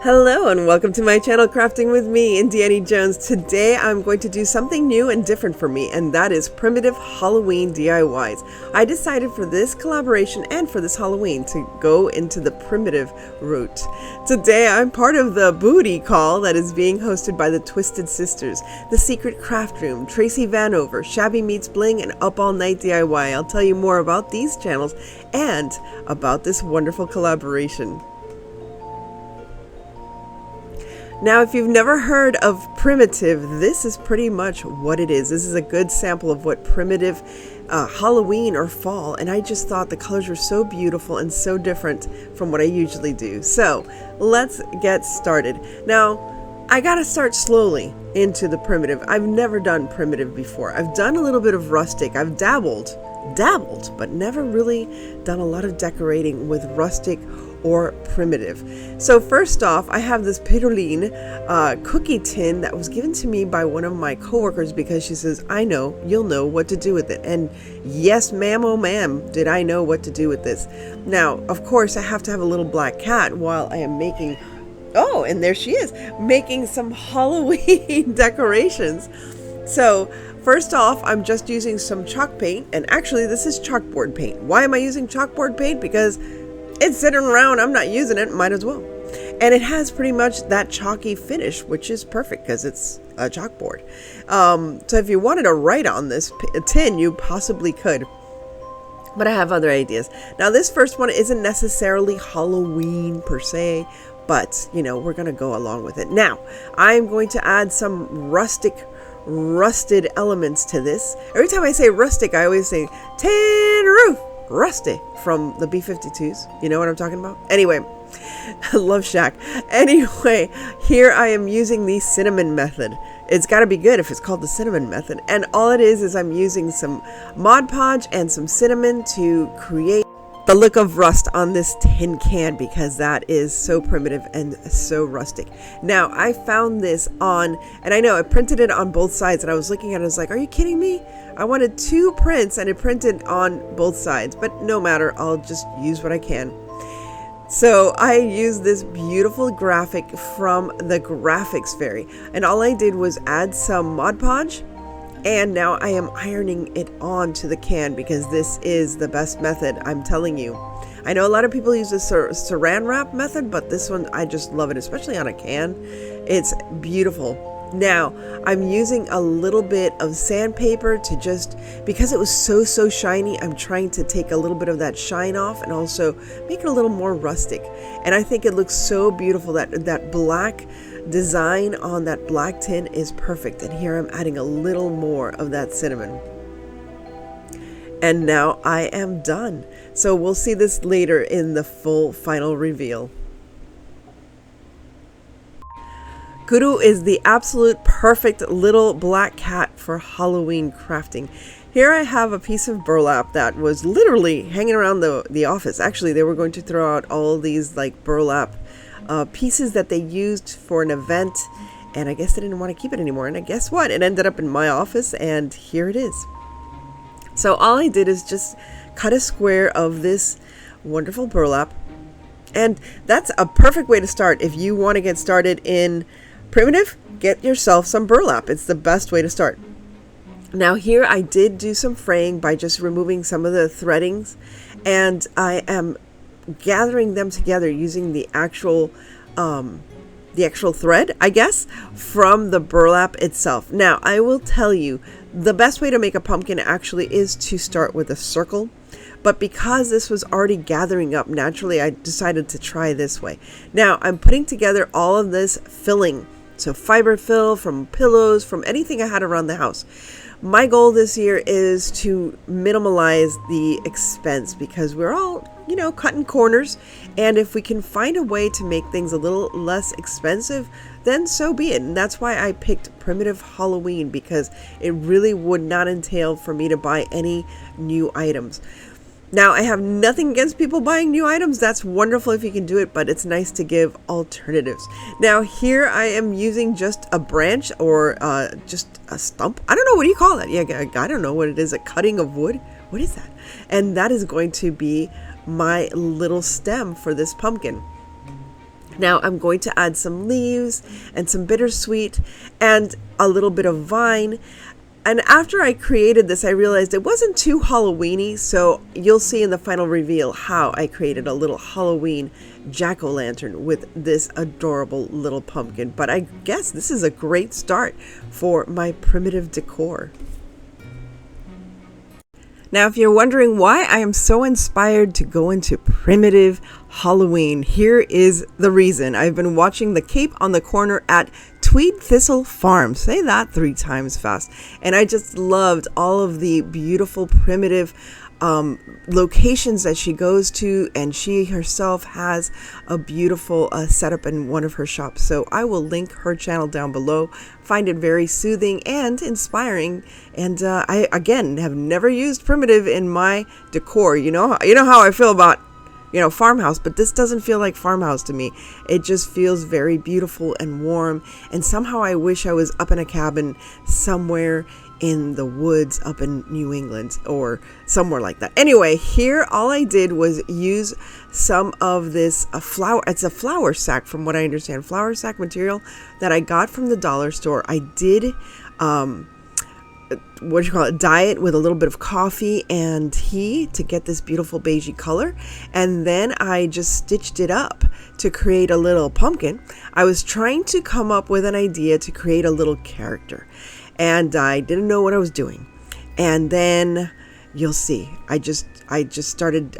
Hello and welcome to my channel Crafting with me, Indiana Jones. Today I'm going to do something new and different for me, and that is primitive Halloween DIYs. I decided for this collaboration and for this Halloween to go into the primitive route. Today I'm part of the booty call that is being hosted by the Twisted Sisters, The Secret Craft Room, Tracy Vanover, Shabby Meets Bling, and Up All Night DIY. I'll tell you more about these channels and about this wonderful collaboration. Now, if you've never heard of primitive, this is pretty much what it is. This is a good sample of what primitive Halloween or fall, and I just thought the colors were so beautiful and so different from what I usually do. So let's get started. Now, I gotta start slowly into the primitive. I've never done primitive before. I've done a little bit of rustic. I've dabbled, but never really done a lot of decorating with rustic or primitive. So first off, I have this Piroline cookie tin that was given to me by one of my coworkers because she says, I know, you'll know what to do with it. And yes, ma'am, oh ma'am, did I know what to do with this. Now, of course, I have to have a little black cat while I am making, oh, and there she is, making some Halloween decorations. So first off, I'm just using some chalk paint, and actually this is chalkboard paint. Why am I using chalkboard paint? Because it's sitting around, I'm not using it, might as well. And it has pretty much that chalky finish, which is perfect because it's a chalkboard. So if you wanted to write on this tin, you possibly could. But I have other ideas. Now this first one isn't necessarily Halloween per se, but you know, we're going to go along with it. Now, I'm going to add some rusted elements to this. Every time I say rustic, I always say tin roof. Rusty from the B-52s. You know what I'm talking about? Anyway, Love Shack. Anyway, here I am using the cinnamon method. It's got to be good if it's called the cinnamon method. And all it is I'm using some Mod Podge and some cinnamon to create the look of rust on this tin can because that is so primitive and so rustic. Now, I found this on, and I know I printed it on both sides, and I was looking at it, I was like, are you kidding me? I wanted 2 prints and it printed on both sides, but no matter, I'll just use what I can. So I used this beautiful graphic from the Graphics Fairy, and all I did was add some Mod Podge, and now I am ironing it onto the can because this is the best method, I'm telling you. I know a lot of people use the saran wrap method, but this one, I just love it, especially on a can. It's beautiful. Now, I'm using a little bit of sandpaper to just, because it was so shiny, I'm trying to take a little bit of that shine off and also make it a little more rustic. And I think it looks so beautiful. That black design on that black tin is perfect. And here I'm adding a little more of that cinnamon. And now I am done. So we'll see this later in the full final reveal. Guru is the absolute perfect little black cat for Halloween crafting. Here I have a piece of burlap that was literally hanging around the office. Actually, they were going to throw out all these like burlap pieces that they used for an event, and I guess they didn't want to keep it anymore. And guess what? It ended up in my office, and here it is. So all I did is just cut a square of this wonderful burlap, and that's a perfect way to start. If you want to get started in primitive, get yourself some burlap. It's the best way to start. Now here I did do some fraying by just removing some of the threadings, and I am gathering them together using the actual thread, I guess, from the burlap itself. Now I will tell you, the best way to make a pumpkin actually is to start with a circle. But because this was already gathering up naturally, I decided to try this way. Now I'm putting together all of this filling. So fiber fill from pillows, from anything I had around the house. My goal this year is to minimalize the expense because we're all, you know, cutting corners. And if we can find a way to make things a little less expensive, then so be it. And that's why I picked primitive Halloween, because it really would not entail for me to buy any new items. Now, I have nothing against people buying new items. That's wonderful if you can do it, but it's nice to give alternatives. Now, here I am using just a branch or just a stump. I don't know. What do you call that? Yeah, I don't know what it is. A cutting of wood. What is that? And that is going to be my little stem for this pumpkin. Now I'm going to add some leaves and some bittersweet and a little bit of vine. And after I created this, I realized it wasn't too Halloweeny, so you'll see in the final reveal how I created a little Halloween jack-o'-lantern with this adorable little pumpkin. But I guess this is a great start for my primitive decor. Now, if you're wondering why I am so inspired to go into primitive Halloween, here is the reason. I've been watching The Cape on the Corner at Tweed Thistle Farm. Say that 3 times fast. And I just loved all of the beautiful primitive locations that she goes to, and she herself has a beautiful setup in one of her shops. So I will link her channel down below. Find it very soothing and inspiring. And I again have never used primitive in my decor. You know how I feel about farmhouse, but this doesn't feel like farmhouse to me. It just feels very beautiful and warm, and somehow I wish I was up in a cabin somewhere in the woods up in New England or somewhere like that. Anyway, here all I did was use some of this flour. It's a flour sack, from what I understand, flour sack material that I got from the dollar store. I did dye it with a little bit of coffee and tea to get this beautiful beigey color, and then I just stitched it up to create a little pumpkin. I was trying to come up with an idea to create a little character, and I didn't know what I was doing. And then you'll see, I just started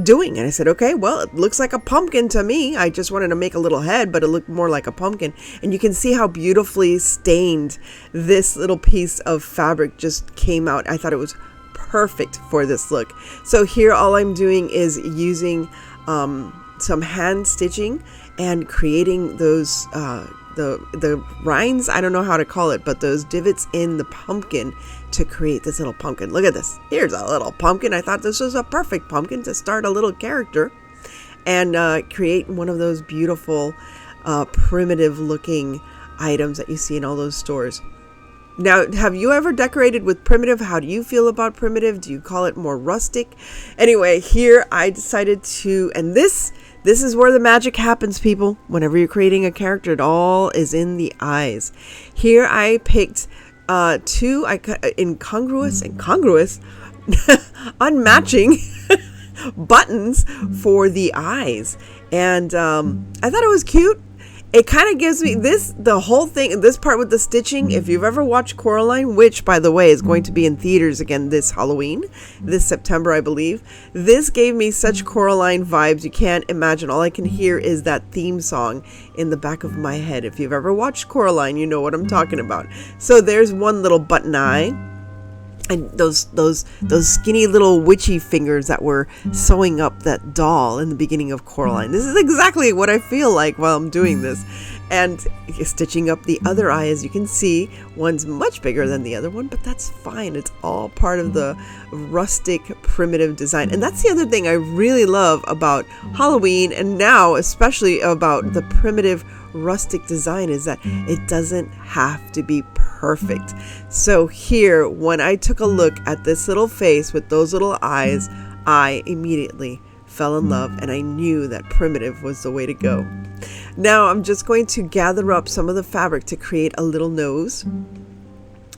doing it. I said, okay, well, it looks like a pumpkin to me. I just wanted to make a little head, but it looked more like a pumpkin. And you can see how beautifully stained this little piece of fabric just came out. I thought it was perfect for this look. So here all I'm doing is using some hand stitching and creating those the rinds, I don't know how to call it, but those divots in the pumpkin to create this little pumpkin. Look at this. Here's a little pumpkin. I thought this was a perfect pumpkin to start a little character and create one of those beautiful primitive looking items that you see in all those stores. Now, have you ever decorated with primitive? How do you feel about primitive? Do you call it more rustic? Anyway, here I decided to, and this is where the magic happens, people. Whenever you're creating a character, it all is in the eyes. Here I picked 2 incongruous, unmatching buttons for the eyes. And I thought it was cute. It kind of gives me the whole thing, this part with the stitching. If you've ever watched Coraline, which by the way is going to be in theaters again this Halloween, this September, I believe, this gave me such Coraline vibes. You can't imagine. All I can hear is that theme song in the back of my head. If you've ever watched Coraline, you know what I'm talking about. So there's one little button eye. And those skinny little witchy fingers that were sewing up that doll in the beginning of Coraline. This is exactly what I feel like while I'm doing this. And stitching up the other eye, as you can see, one's much bigger than the other one, but that's fine. It's all part of the rustic primitive design. And that's the other thing I really love about Halloween, and now especially about the primitive rustic design, is that it doesn't have to be perfect. So here, when I took a look at this little face with those little eyes, I immediately fell in love, and I knew that primitive was the way to go. Now I'm just going to gather up some of the fabric to create a little nose.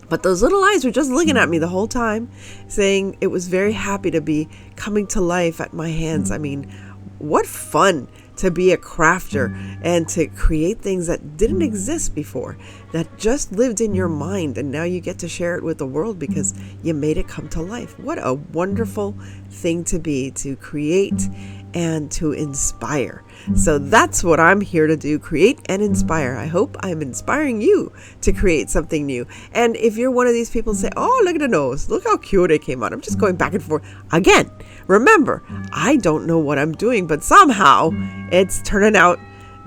But those little eyes were just looking at me the whole time, saying it was very happy to be coming to life at my hands. I mean, what fun to be a crafter and to create things that didn't exist before, that just lived in your mind, and now you get to share it with the world because you made it come to life. What a wonderful thing to be, to create and to inspire. So that's what I'm here to do, create and inspire. I hope I'm inspiring you to create something new. And if you're one of these people say, oh, look at the nose, look how cute it came out. I'm just going back and forth. Again, remember, I don't know what I'm doing, but somehow it's turning out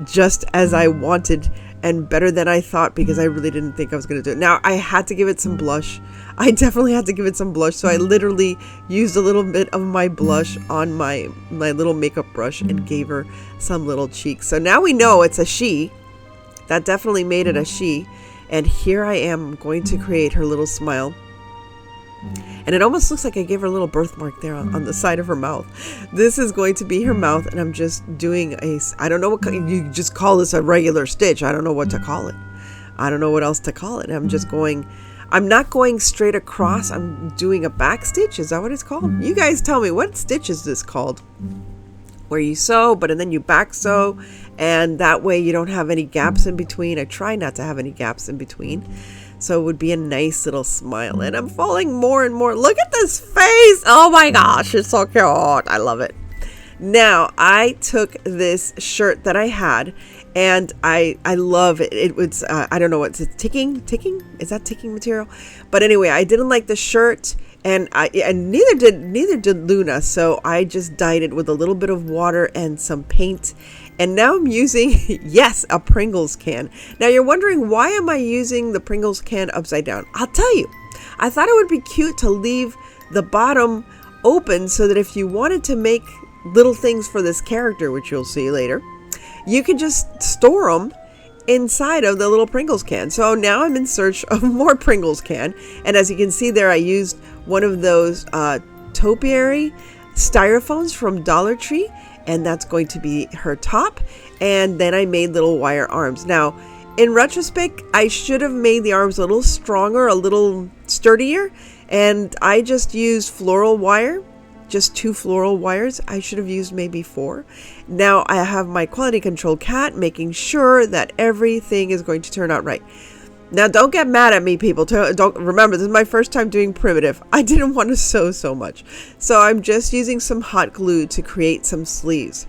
just as I wanted and better than I thought, because I really didn't think I was going to do it. Now, I had to give it some blush. I definitely had to give it some blush. So I literally used a little bit of my blush on my little makeup brush and gave her some little cheeks. So now we know it's a she. That definitely made it a she. And here I am going to create her little smile. And it almost looks like I gave her a little birthmark there on the side of her mouth. This is going to be her mouth, and I'm just doing I don't know what, you just call this a regular stitch. I don't know what to call it. I don't know what else to call it. I'm not going straight across. I'm doing a back stitch. Is that what it's called? You guys tell me, what stitch is this called? Where you sew, but then you back sew, and that way you don't have any gaps in between. I try not to have any gaps in between, so it would be a nice little smile. And I'm falling more and more. Look at this face. Oh my gosh, it's so cute. I love it. Now I took this shirt that I had, and I love it. It was I don't know what's it, ticking. Is that ticking material? But anyway, I didn't like the shirt. And neither did Luna, so I just dyed it with a little bit of water and some paint. And now I'm using, yes, a Pringles can. Now you're wondering, why am I using the Pringles can upside down? I'll tell you. I thought it would be cute to leave the bottom open so that if you wanted to make little things for this character, which you'll see later, you can just store them inside of the little Pringles can. So now I'm in search of more Pringles can, and as you can see there, I used one of those topiary styrofoams from Dollar Tree, and that's going to be her top. And then I made little wire arms. Now in retrospect, I should have made the arms a little stronger, a little sturdier, and I just used floral wire, just 2 floral wires. I should have used maybe 4. Now I have my quality control cat making sure that everything is going to turn out right. Now don't get mad at me, people. Don't remember, this is my first time doing primitive. I didn't want to sew so much, so I'm just using some hot glue to create some sleeves.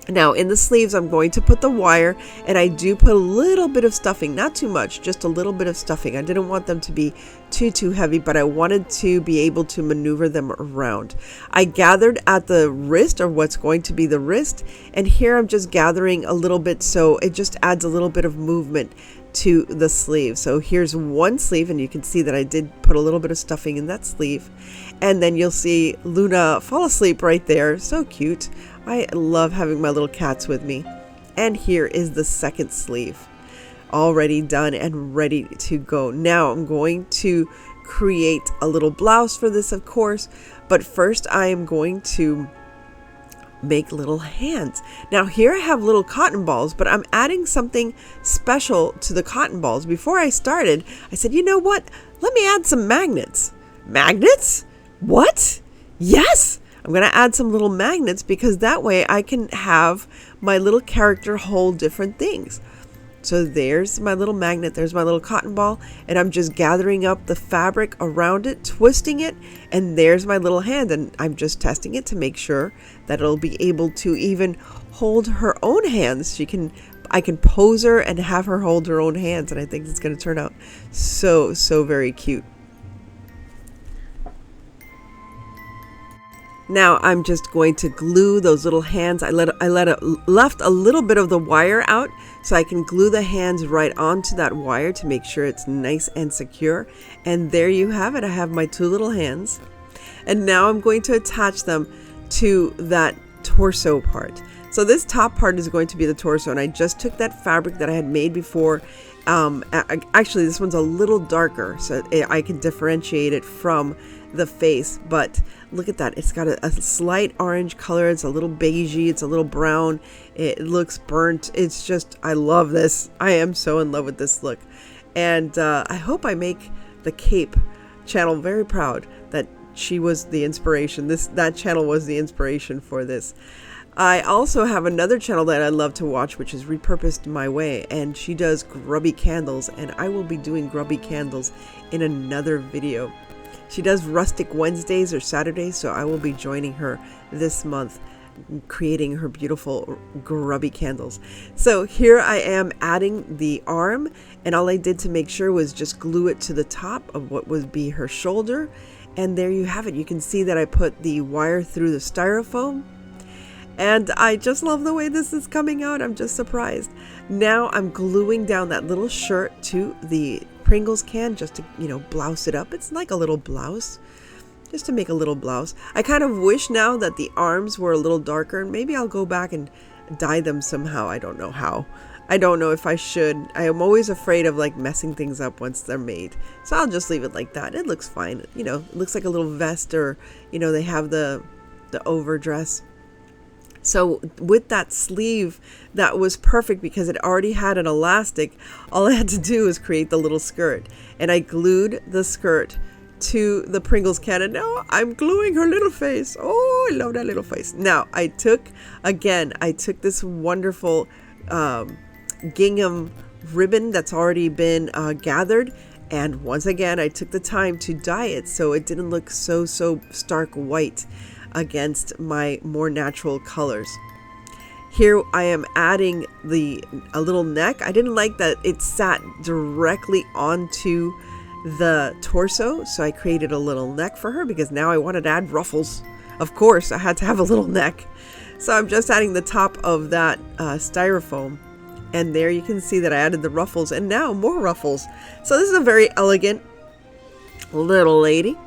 Now in the sleeves, I'm going to put the wire, and I do put a little bit of stuffing, not too much, just a little bit of stuffing. I didn't want them to be too heavy, but I wanted to be able to maneuver them around. I gathered at the wrist, or what's going to be the wrist, and here I'm just gathering a little bit, so it just adds a little bit of movement to the sleeve. So here's one sleeve, and you can see that I did put a little bit of stuffing in that sleeve, and then you'll see Luna fall asleep right there. So cute. I love having my little cats with me. And here is the second sleeve, already done and ready to go. Now I'm going to create a little blouse for this, of course, but first I am going to make little hands. Now here I have little cotton balls, but I'm adding something special to the cotton balls. Before I started, I said, you know what? Let me add some magnets. Magnets? What? Yes! I'm going to add some little magnets, because that way I can have my little character hold different things. So there's my little magnet, there's my little cotton ball, and I'm just gathering up the fabric around it, twisting it, and there's my little hand, and I'm just testing it to make sure that it'll be able to even hold her own hands. I can pose her and have her hold her own hands, and I think it's going to turn out so very cute. Now I'm just going to glue those little hands. I left a little bit of the wire out so I can glue the hands right onto that wire to make sure it's nice and secure. And there you have it. I have my 2 little hands. And now I'm going to attach them to that torso part. So this top part is going to be the torso, and I just took that fabric that I had made before. Actually, this one's a little darker, so I can differentiate it from the face, but look at that. It's got a slight orange color. It's a little beigey. It's a little brown. It looks burnt. It's just, I love this. I am so in love with this look. And I hope I make the Cape channel very proud that she was the inspiration. That channel was the inspiration for this. I also have another channel that I love to watch, which is Repurposed My Way, and she does grubby candles, and I will be doing grubby candles in another video. She does Rustic Wednesdays or Saturdays, so I will be joining her this month, creating her beautiful grubby candles. So here I am adding the arm, and all I did to make sure was just glue it to the top of what would be her shoulder, and there you have it. You can see that I put the wire through the styrofoam, and I just love the way this is coming out. I'm just surprised. Now I'm gluing down that little shirt to the Pringles can just to, blouse it up. It's like a little blouse, just to make a little blouse. I kind of wish now that the arms were a little darker, and maybe I'll go back and dye them somehow. I don't know how. I don't know if I should. I am always afraid of like messing things up once they're made. So I'll just leave it like that. It looks fine. You know, it looks like a little vest, or, you know, they have the overdress. So with that sleeve, that was perfect because it already had an elastic. All I had to do was create the little skirt, and I glued the skirt to the Pringles can. And now I'm gluing her little face. Oh, I love that little face. Now I took this wonderful gingham ribbon that's already been gathered, and once again I took the time to dye it so it didn't look so stark white against my more natural colors. Here I am adding a little neck. I didn't like that it sat directly onto the torso, so I created a little neck for her because now I wanted to add ruffles. Of course, I had to have a little neck. So I'm just adding the top of that styrofoam, and there you can see that I added the ruffles, and now more ruffles. So this is a very elegant little lady.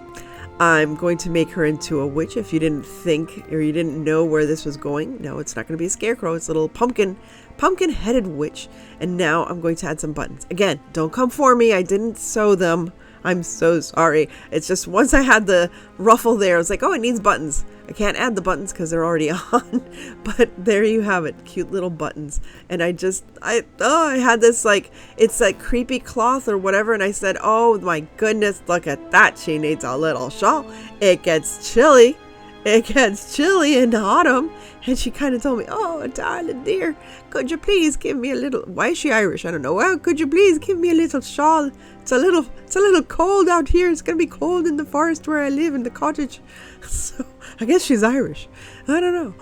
I'm going to make her into a witch. If you didn't think or you didn't know where this was going, no, it's not going to be a scarecrow. It's a little pumpkin-headed witch. And now I'm going to add some buttons. Again, don't come for me. I didn't sew them. I'm so sorry. It's just once I had the ruffle there, I was like, oh, it needs buttons. I can't add the buttons because they're already on. But there you have it, cute little buttons. And I had this like, it's like creepy cloth or whatever. And I said, oh my goodness, look at that. She needs a little shawl. It gets chilly. It gets chilly in the autumn. And she kind of told me, oh, darling dear, could you please give me a little, why is she Irish? I don't know. Well, could you please give me a little shawl? It's a little cold out here. It's going to be cold in the forest where I live in the cottage. So I guess she's Irish. I don't know.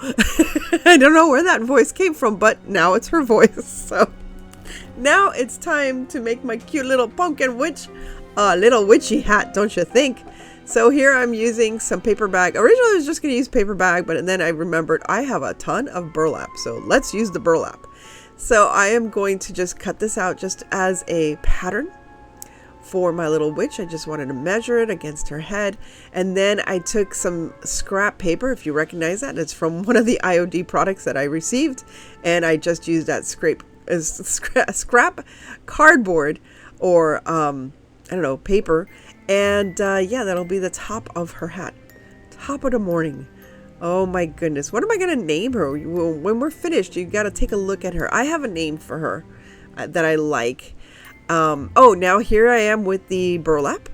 I don't know where that voice came from, but now it's her voice. So now it's time to make my cute little pumpkin witch a little witchy hat, don't you think? So here I'm using some paper bag. Originally I was just going to use paper bag, but then I remembered I have a ton of burlap. So let's use the burlap. So I am going to just cut this out just as a pattern for my little witch. I just wanted to measure it against her head. And then I took some scrap paper, if you recognize that. It's from one of the IOD products that I received. And I just used that scrap cardboard or, I don't know, paper. And yeah, that'll be the top of her hat. Top of the morning. Oh my goodness. What am I going to name her? When we're finished, you got to take a look at her. I have a name for her that I like. Oh, now here I am with the burlap.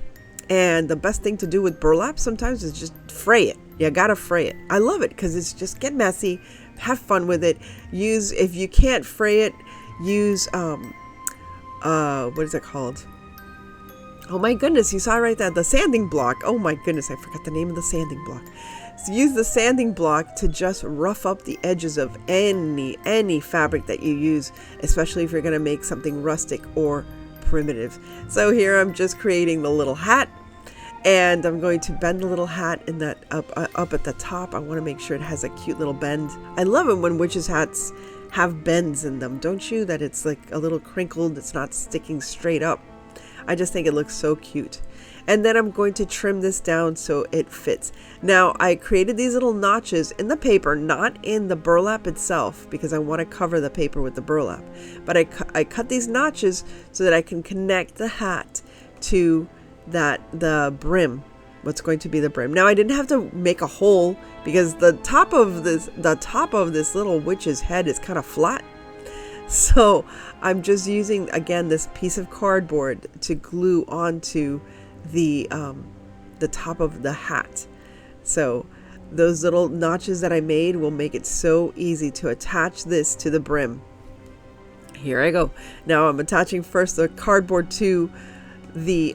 And the best thing to do with burlap sometimes is just fray it. You got to fray it. I love it because it's just get messy. Have fun with it. If you can't fray it, use, what is it called? Oh my goodness, you saw right there, the sanding block. Oh my goodness, I forgot the name of the sanding block. So use the sanding block to just rough up the edges of any fabric that you use, especially if you're going to make something rustic or primitive. So here I'm just creating the little hat, and I'm going to bend the little hat in that up at the top. I want to make sure it has a cute little bend. I love it when witches' hats have bends in them, don't you? That it's like a little crinkled, it's not sticking straight up. I just think it looks so cute. And then I'm going to trim this down so it fits. Now I created these little notches in the paper, not in the burlap itself, because I want to cover the paper with the burlap. But I cut these notches so that I can connect the hat to the brim, what's going to be the brim. Now I didn't have to make a hole because the top of this little witch's head is kind of flat. So I'm just using, again, this piece of cardboard to glue onto the top of the hat. So those little notches that I made will make it so easy to attach this to the brim. Here I go. Now I'm attaching first the cardboard to the,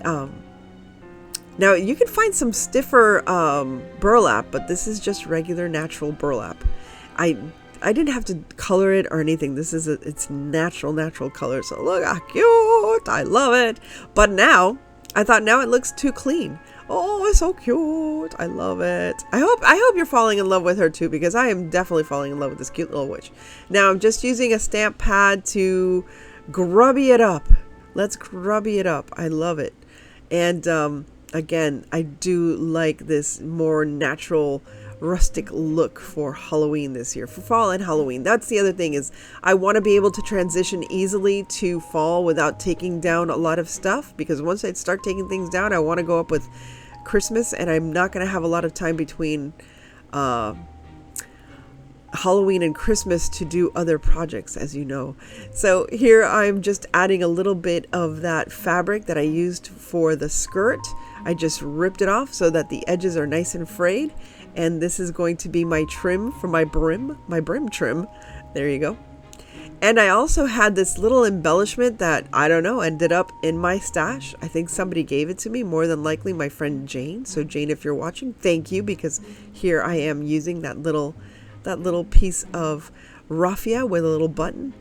now you can find some stiffer burlap, but this is just regular natural burlap. I didn't have to color it or anything. This is it's natural color. So look how cute. I love it. But now I thought now it looks too clean. Oh, it's so cute. I love it. I hope you're falling in love with her too, because I am definitely falling in love with this cute little witch. Now I'm just using a stamp pad to grubby it up. Let's grubby it up. I love it. And again, I do like this more natural rustic look for Halloween this year, for fall and Halloween. That's the other thing, is I want to be able to transition easily to fall without taking down a lot of stuff, because once I start taking things down, I want to go up with Christmas, and I'm not going to have a lot of time between Halloween and Christmas to do other projects, as you know. So here I'm just adding a little bit of that fabric that I used for the skirt. I just ripped it off so that the edges are nice and frayed, and this is going to be my trim for my brim trim. There you go. And I also had this little embellishment that, I don't know, ended up in my stash. I think somebody gave it to me, more than likely my friend Jane. So Jane, if you're watching, thank you, because here I am using that little piece of raffia with a little button.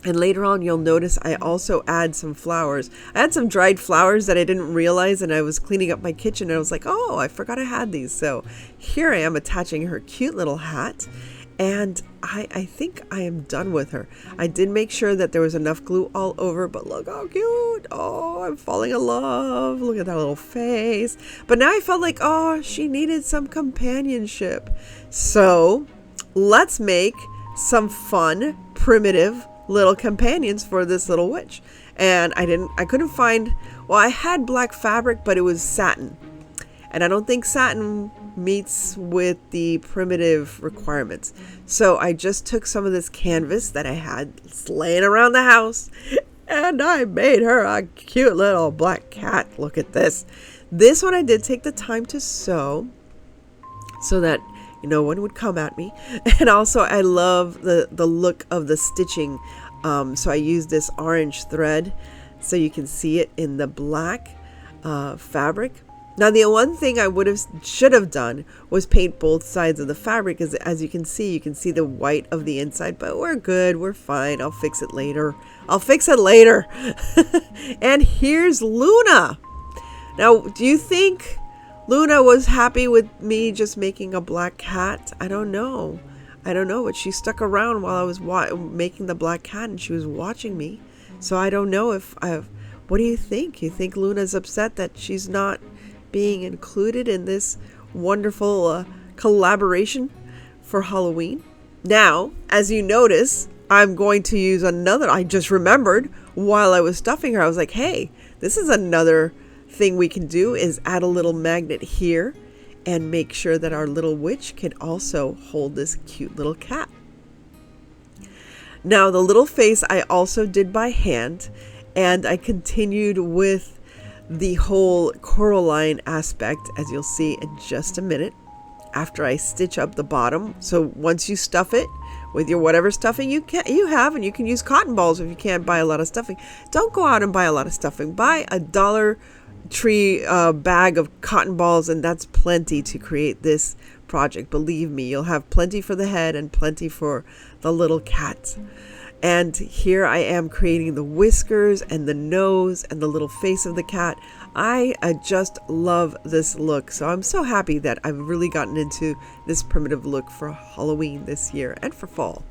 And later on, you'll notice I also add some flowers. I had some dried flowers that I didn't realize, and I was cleaning up my kitchen, and I was like, oh, I forgot I had these. So here I am attaching her cute little hat, and I think I am done with her. I did make sure that there was enough glue all over, but look how cute. Oh, I'm falling in love. Look at that little face. But now I felt like, oh, she needed some companionship. So let's make some fun, primitive little companions for this little witch. And I couldn't find, well, I had black fabric, but it was satin. And I don't think satin meets with the primitive requirements. So I just took some of this canvas that I had laying around the house, and I made her a cute little black cat. Look at this. This one I did take the time to sew so that no one would come at me. And also I love the look of the stitching. So I used this orange thread so you can see it in the black fabric. Now the one thing I should have done was paint both sides of the fabric, as you can see the white of the inside, but we're good, we're fine. I'll fix it later. And here's Luna. Now, do you think Luna was happy with me just making a black cat? I don't know, but she stuck around while I was making the black cat, and she was watching me. So I don't know what do you think? You think Luna's upset that she's not being included in this wonderful collaboration for Halloween? Now, as you notice, I'm going to use another. I just remembered while I was stuffing her, I was like, hey, this is another thing we can do, is add a little magnet here and make sure that our little witch can also hold this cute little cat. Now, the little face I also did by hand, and I continued with the whole Coraline aspect, as you'll see in just a minute, after I stitch up the bottom. So once you stuff it with your whatever stuffing you have, and you can use cotton balls if you can't buy a lot of stuffing. Don't go out and buy a lot of stuffing. Buy a Dollar Tree bag of cotton balls, and that's plenty to create this project. Believe me, you'll have plenty for the head and plenty for the little cat. And here I am creating the whiskers and the nose and the little face of the cat. I just love this look. So I'm so happy that I've really gotten into this primitive look for Halloween this year and for fall.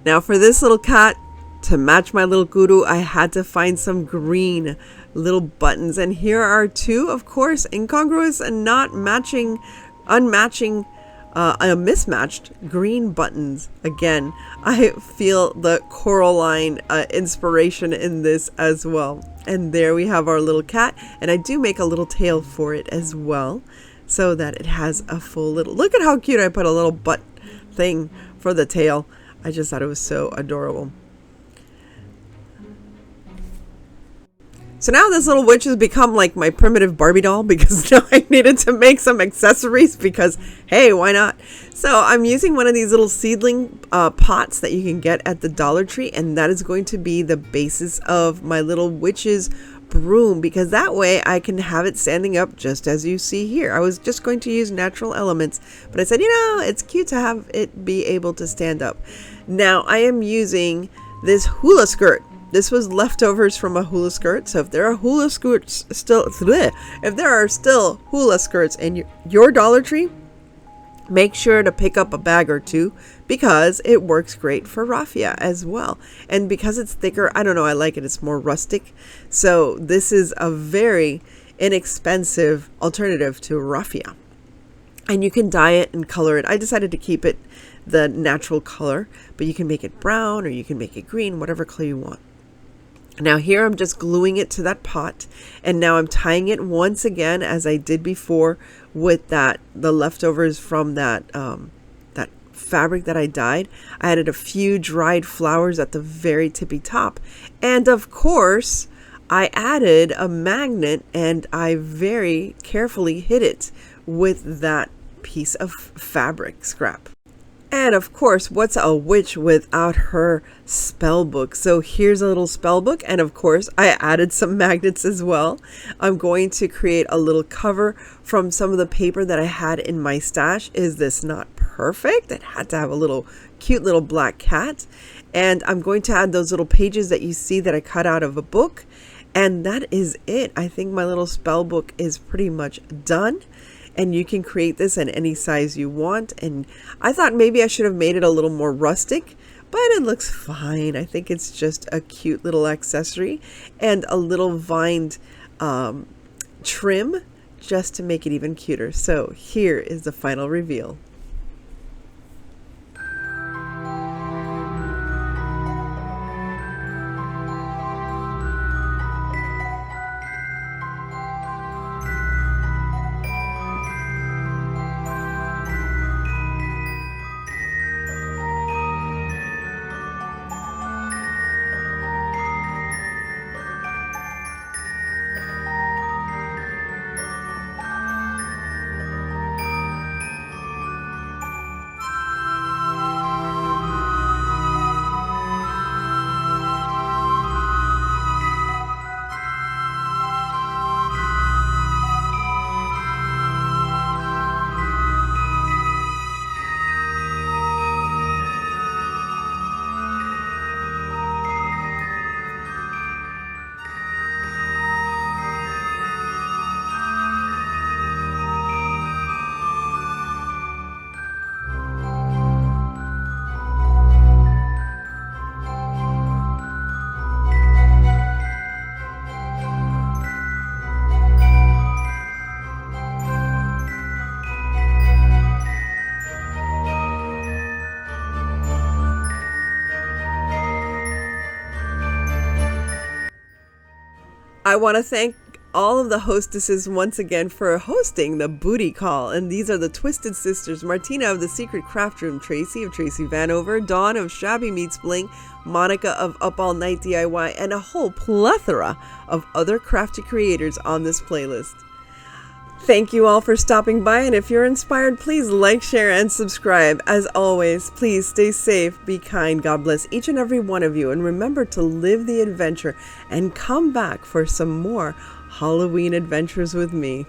Now for this little cat, to match my little guru, I had to find some green little buttons. And here are two, of course, incongruous and mismatched green buttons. Again, I feel the Coraline inspiration in this as well. And there we have our little cat, and I do make a little tail for it as well, so that it has a full little, look at how cute I put a little butt thing for the tail. I just thought it was so adorable. So now this little witch has become like my primitive Barbie doll, because now I needed to make some accessories, because hey, why not? So I'm using one of these little seedling pots that you can get at the Dollar Tree, and that is going to be the basis of my little witch's broom, because that way I can have it standing up just as you see here. I was just going to use natural elements, but I said, it's cute to have it be able to stand up. Now I am using this hula skirt. This was leftovers from a hula skirt. So if there are hula skirts still, if there are still hula skirts in your Dollar Tree, make sure to pick up a bag or two, because it works great for raffia as well. And because it's thicker, I don't know, I like it. It's more rustic. So this is a very inexpensive alternative to raffia. And you can dye it and color it. I decided to keep it the natural color, but you can make it brown or you can make it green, whatever color you want. Now here I'm just gluing it to that pot, and now I'm tying it once again as I did before with the leftovers from that fabric that I dyed. I added a few dried flowers at the very tippy top, and of course I added a magnet, and I very carefully hid it with that piece of fabric scrap. And of course, what's a witch without her spell book? So here's a little spell book, and of course I added some magnets as well. I'm going to create a little cover from some of the paper that I had in my stash. Is this not perfect? It had to have a little cute little black cat. And I'm going to add those little pages that you see that I cut out of a book. And that is it. I think my little spell book is pretty much done. And you can create this in any size you want. And I thought maybe I should have made it a little more rustic, but it looks fine. I think it's just a cute little accessory and a little vined trim just to make it even cuter. So here is the final reveal. I want to thank all of the hostesses once again for hosting the booty call. And these are the Twisted Sisters: Martina of the Secret Craft Room, Tracy of Tracy Vanover, Dawn of Shabby Meets Bling, Monica of Up All Night DIY, and a whole plethora of other crafty creators on this playlist. Thank you all for stopping by, and if you're inspired, please like, share, and subscribe. As always, please stay safe, be kind, God bless each and every one of you, and remember to live the adventure and come back for some more Halloween adventures with me.